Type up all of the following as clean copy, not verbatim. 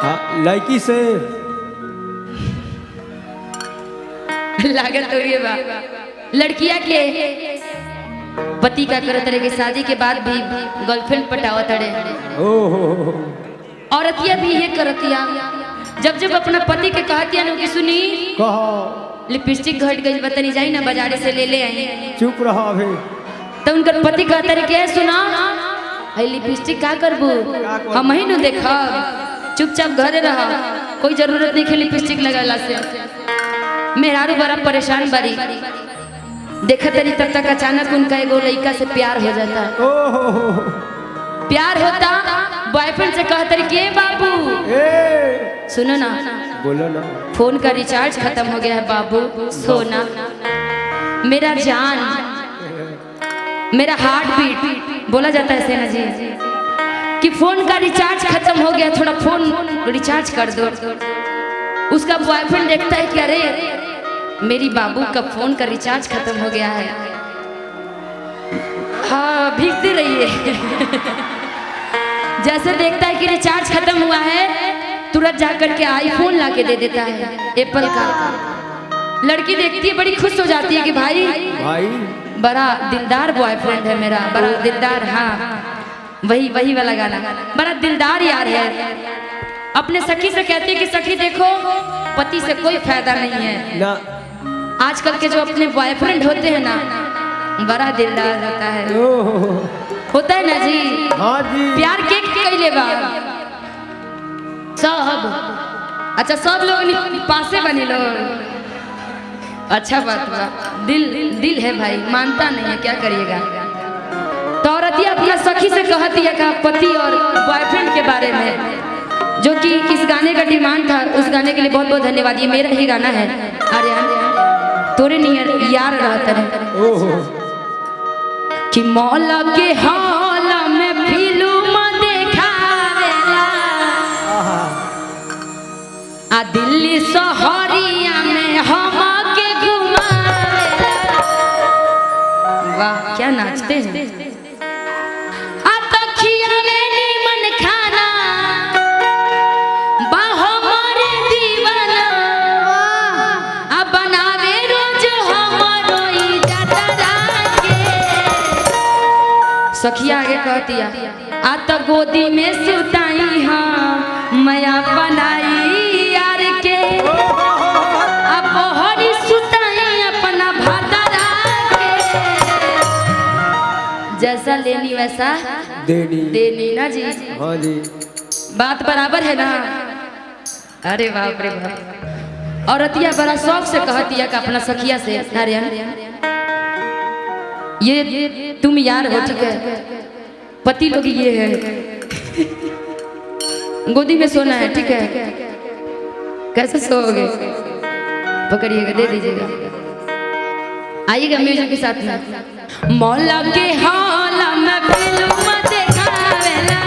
लड़की से लागत हो रही बा लड़किया के पति का करत रहे के शादी के बाद भी गर्लफ्रेंड पटावत रहे। औरतिया भी ये करतिया जब जब अपना पति के कहतिया नो कि सुनी कहो लिपस्टिक घट गई बतानी जाई ना बाजारे से ले आई। चुप रहा अभी। तो उनका पति कहते रहे के सुना है लिपस्टिक का करबू हम ही नु देखा चुपचाप घरे रहा कोई जरूरत नहीं है लिपस्टिक लगाला से। मेहरारू बड़ा परेशान बारी देखा तरी तब तक अचानक उनका एगो लड़का से प्यार हो जाता। प्यार होता बॉयफ्रेंड से कहते रहे के बाबू सुनो ना बोलो ना फोन का रिचार्ज खत्म हो गया है बाबू सोना मेरा जान मेरा हार्ट बीट बोला जाता है सेना जी कि फोन का रिचार्ज खत्म हो गया थोड़ा फोन रिचार्ज कर दो। उसका बॉयफ्रेंड देखता है कि अरे मेरी बाबू का फोन का रिचार्ज खत्म हो गया है। हाँ भीगते रहिए जैसे देखता है कि रिचार्ज खत्म हुआ है तुरंत जाकर के आईफोन ला के दे देता है एप्पल का। लड़की देखती है बड़ी खुश हो जाती है कि भाई बड़ा दिलदार बॉयफ्रेंड है मेरा बड़ा दिलदार। हाँ वही वाला गाना बड़ा दिलदार यार है। अपने सखी से कहती है कि सखी देखो पति से कोई फायदा नहीं है ना। आजकल के जो अपने बॉयफ्रेंड होते हैं ना बड़ा दिलदार होता है ना जी। हाँ जी प्यार के कैले बा सब अच्छा सब लोग पासे बने लोग अच्छा बात बा दिल है भाई मानता नहीं है क्या करिएगा। तो औरतिया अपना सखी से कहती है का पति और बॉयफ्रेंड के बारे में जो कि इस गाने का डिमांड था उस गाने के लिए बहुत बहुत धन्यवाद। ये मेरा ही गाना है अरे तोरे नियर यार रहता है कि मौला के हौला में फिल्म देखावेला आ दिल्ली शहरिया में हम के घुमावेला। वाह क्या नाचते हैं। आ तखिया में नीमन खाना बाहो मोरे दीवाना आ बनावे रोज हमरो इज्जत राखे। सखिया आगे कहतिया आ तो गोदी में सुताई हाँ मया बनाई यार के आ बहरी सुताई अपना भादरा के। जैसा लेनी वैसा देनी ना जी। हाँ जी बात बराबर है ना। अरे बाप रे बाप। औरतिया बड़ा शौक से कहतिया का अपना सखिया से अरे ये तुम यार हो ठीक है पति लोग ये है गोदी में सोना है ठीक है कैसे सोओगे पकड़िएगा दे दीजिएगा। आइएगा म्यूजिक के साथ में। मौला के हौला में फिल्म देखावेला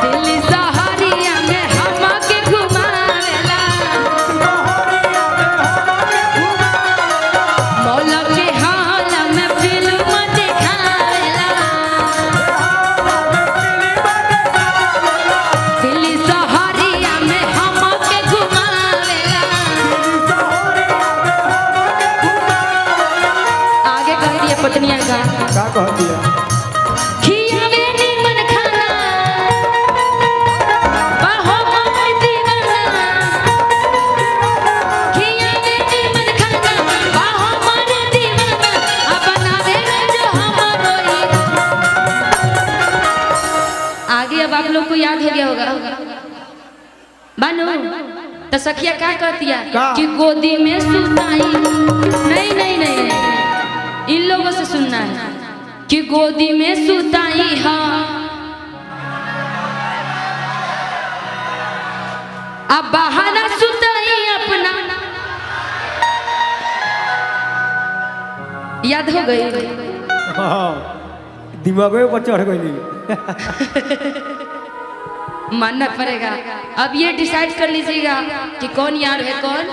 दिल्ली शहरिया में हम के घुमावेला। मौला के हौला में फिल्म देखावेला दिल्ली शहरिया में हम के घुमावेला। आगे कह दिया पत्निया का कहती है खियावे नीमन खाना बाहो मोर दीवाना खियावे नीमन खाना बाहो मोर दीवाना आ बनावे जो हमरो आगे। अब आप लोग को याद हो गया होगा बानो तो सखिया क्या कहती है कि गोदी में सुताई नहीं नहीं नहीं इन लोगों से सुनना है कि गोदी में सुताई हाँ अब बहाना सुताई अपना। याद हो गई दिमाग में चढ़ गई मानना पड़ेगा। अब ये डिसाइड कर लीजिएगा कि कौन यार है कौन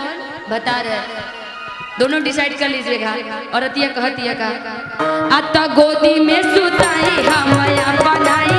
बता रहे दोनों डिसाइड कर लीजिएगा। और अतिया कहतिया का आता गोदी में सुताई हमया बनाई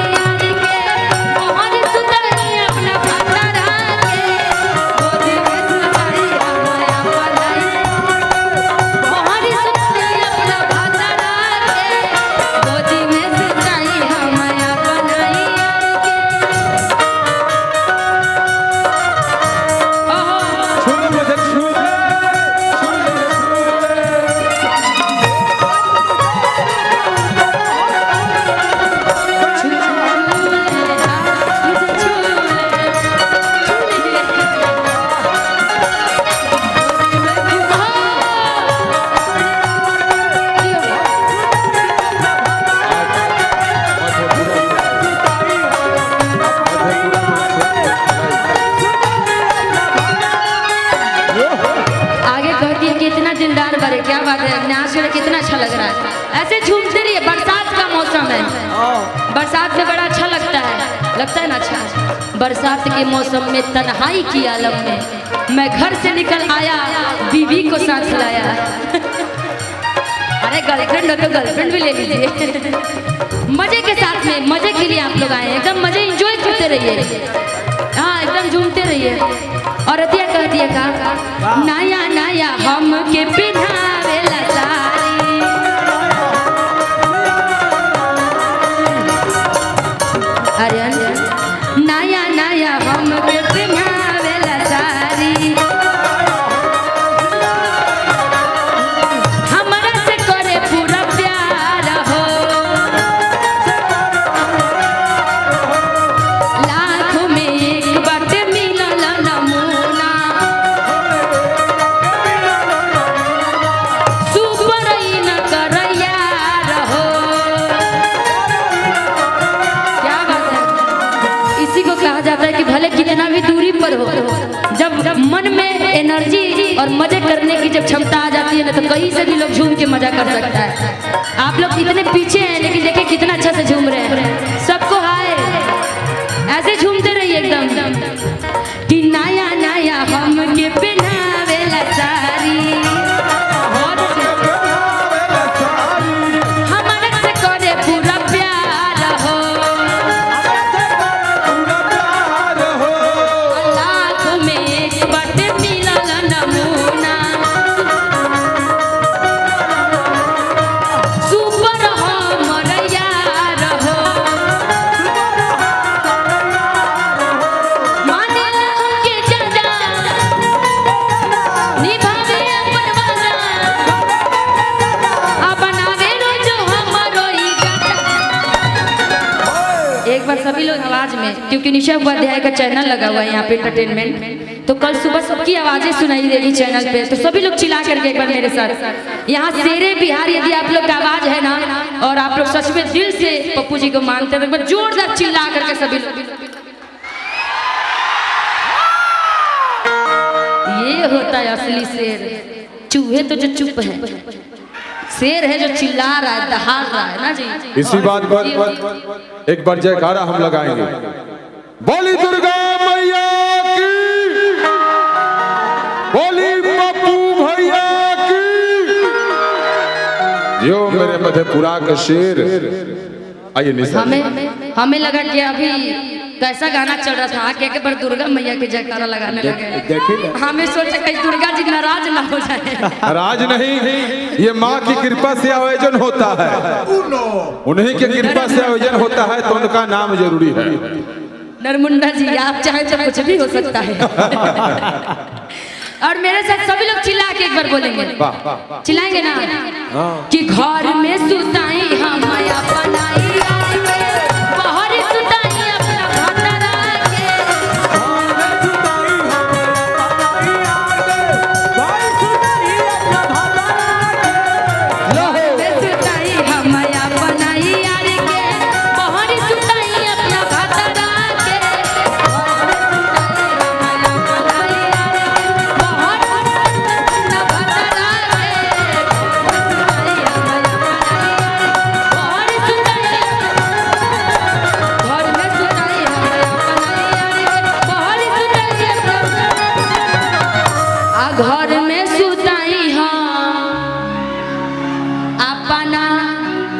बरसात में बड़ा अच्छा लगता है ना। अच्छा, बरसात के मौसम में तन्हाई की आलम में मैं घर से निकल आया, बीवी को साथ लाया। अरे गर्लफ्रेंड हो तो गर्लफ्रेंड भी ले लीजिए। मजे के साथ में, मजे के लिए आप लोग आए हैं, एकदम मजे एंजॉय करते रहिए। हाँ, एकदम झूमते रहिए। और अतिया कह दिया का नया नया हम के पिन्हावेला साड़ी, अरे नया नया हम के पिन्हावेला साड़ी, हमरा से करे पूरा प्यार हो, लाखों में एक बात मिलल नमूना, सुपर ही न कर यार हो। क्या बात है, इसी को कहा जाता है कि भले कितना भी दूरी पर हो, जब मन में एनर्जी और मजे करने की जब क्षमता आ जाती है ना, तो कहीं से भी लोग झूम के मजा कर सकता है। आप लोग इतने पीछे हैं लेकिन देखिए कितना अच्छा से झूम रहे हैं। सबको हाय, ऐसे झूमते रहिए एकदम कि नया नया हम के पहनावेला साड़ी, हमारे से करे पूरा प्यार हो, लाखों में एक बात मिलल नमूना, सुपर हमर यार हो, मानेला हमके ज्यादा, निभावे अपन वादा, आ बनावे रोज हमरो ई गाता। एक बार सभी लोग आवाज में, क्योंकि निशा उपाध्याय का चैनल लगा हुआ है यहाँ पे एंटरटेनमेंट, तो कल सुबह सबकी आवाजें सुनाई देगी चैनल पे, तो सभी लोग चिल्ला करके एक बार मेरे साथ, यहाँ शेरे बिहार यदि आप लोग का आवाज है ना, और आप लोग सच में दिल से पप्पू जी को मानते हैं, तो एक बार जोरदार चिल्ला करके सभी लोग। ये होता है असली शेर, चूहे तो जो चुप है, शेर है जो चिल्ला रहा है, दहाड़ रहा है ना जी। इसी बात पर एक बार जयकारा हम लगाएंगे, बोली दुर्गा मैया की, बोली पप्पू भैया की, जो मेरे मधेपुरा के शेर। आइए निशा, हमें लगा कि अभी कैसा गाना चल रहा था, आके के पर दुर्गा मैया के जयकारा लगाने लगे। हमें सोचा कहीं दुर्गा जी नाराज ना हो जाए। नाराज नहीं, ये माँ की कृपा से आयोजन होता है, उन्हीं की कृपा से आयोजन होता है, तो उनका नाम जरूरी है। नरमुंडा जी, आप चाहे तो कुछ भी हो सकता है। और मेरे साथ सभी लोग चिल्ला के एक बार बोलेंगे, चिल्लाएंगे ना कि घर में सुताई हम अपनाई, बाहर सुताई अपना भतरा के, घर में सुताई हम अपनाई यार के, बाहर सुताई अपना भतरा के, घर में सुताई हम अपना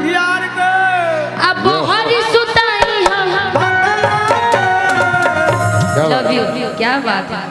यार के, अब बाहर सुताई हम। लव यू, क्या बात है।